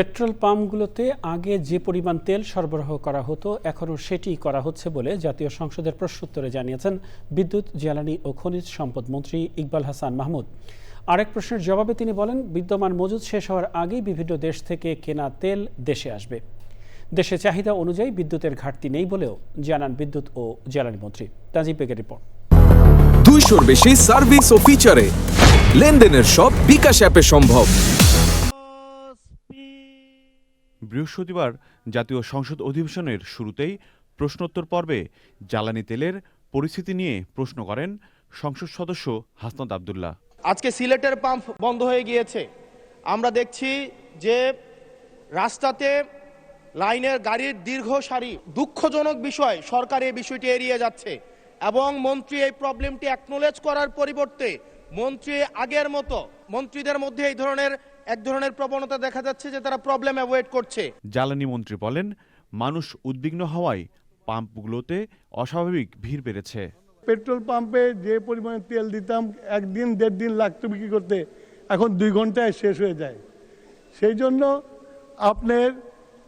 Petrol পাম্পগুলোতে আগে যে পরিমাণ তেল সরবরাহ করা হতো এখনও সেটিই করা হচ্ছে বলে জাতীয় সংসদের প্রশ্নোত্তরে জানিয়েছেন বিদ্যুৎ, জ্বালানি ও খনিজ সম্পদ মন্ত্রী ইকবাল হাসান মাহমুদ। আরেক প্রশ্নের জবাবে তিনি বলেন, বিদ্যমান মজুদ শেষ হওয়ার আগেই বিভিন্ন দেশ থেকে কেনা তেল দেশে আসবে। দেশে চাহিদা অনুযায়ী বিদ্যুতের ঘাটতি নেই বলেও জানান বিদ্যুৎ ও জ্বালানি মন্ত্রী। তাজিব বেগের রিপোর্ট। 200-র বেশি সার্ভিস ও ফিচারে লেনদেনের সব বিকাশ অ্যাপে সম্ভব। বৃহস্পতিবার জাতীয় সংসদ অধিবেশনের শুরুতেই প্রশ্নোত্তর পর্বে জ্বালানি তেলের পরিস্থিতি নিয়ে প্রশ্ন করেন সংসদ সদস্য হাসনাত আব্দুল্লাহ। আজকে সিলেটের পাম্প বন্ধ হয়ে গিয়েছে। আমরা দেখছি যে রাস্তাতে লাইনের গাড়ির দীর্ঘ সারি। দুঃখজনক বিষয়, সরকার এই বিষয়টি এড়িয়ে যাচ্ছে এবং মন্ত্রী এই প্রবলেমটি অ্যাকনোলেজ করার পরিবর্তে মন্ত্রী আগের মতো মন্ত্রীদের মধ্যে এক ধরনের প্রবণতা দেখা যাচ্ছে যে তারা প্রবলেম অ্যাভয়েড করছে। জ্বালানি মন্ত্রী বলেন, মানুষ উদ্বিগ্ন হওয়ায় পাম্পগুলোতে অস্বাভাবিক ভিড় বেড়েছে। পেট্রোল পাম্পে যে পরিমাণে তেল দিতাম একদিন 1.5 দিন লাগতো বিক্রি করতে, এখন 2 ঘন্টায় শেষ হয়ে যায়। সেই জন্য আপনার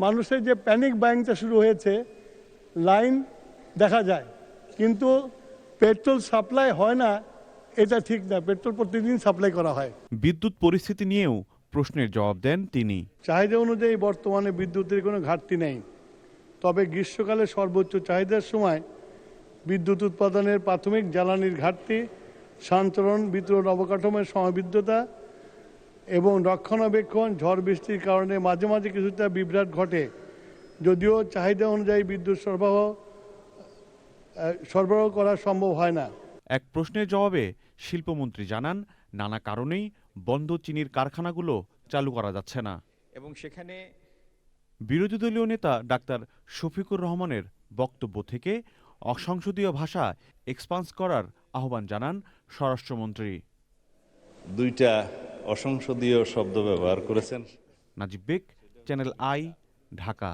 মানুষের যে প্যানিক বাইংটা শুরু হয়েছে, লাইন দেখা যায় কিন্তু পেট্রোল সাপ্লাই হয় না, এটা ঠিক না। পেট্রোল প্রতিদিন সাপ্লাই করা হয়। বিদ্যুৎ পরিস্থিতি নিয়েও প্রশ্নের জবাব দেন তিনি। চাহিদা অনুযায়ী বর্তমানে বিদ্যুতের কোনো ঘাটতি নেই, তবে গ্রীষ্মকালে সর্বোচ্চ চাহিদার সময় বিদ্যুৎ উৎপাদনের প্রাথমিক জ্বালানির ঘাটতি, সঞ্চালন বিতরণ অবকাঠামোর সমবিদ্যতা এবং রক্ষণাবেক্ষণ, ঝড় বৃষ্টির কারণে মাঝে মাঝে কিছুটা বিভ্রাট ঘটে। যদিও চাহিদা অনুযায়ী বিদ্যুৎ সরবরাহ করা সম্ভব হয় না। এক প্রশ্নের জবাবে শিল্পমন্ত্রী জানান, নানা কারণেই বন্ধ চিনির কারখানাগুলো চালু করা যাচ্ছে না। এবং সেখানে বিরোধী দলীয় নেতা ডাক্তার শফিকুর রহমানের বক্তব্য থেকে অসংসদীয় ভাষা এক্সপান্স করার আহ্বান জানান স্বরাষ্ট্রমন্ত্রী। 2টা অসংসদীয় শব্দ ব্যবহার করেছেন। নাজিব বেগ, চ্যানেল আই, ঢাকা।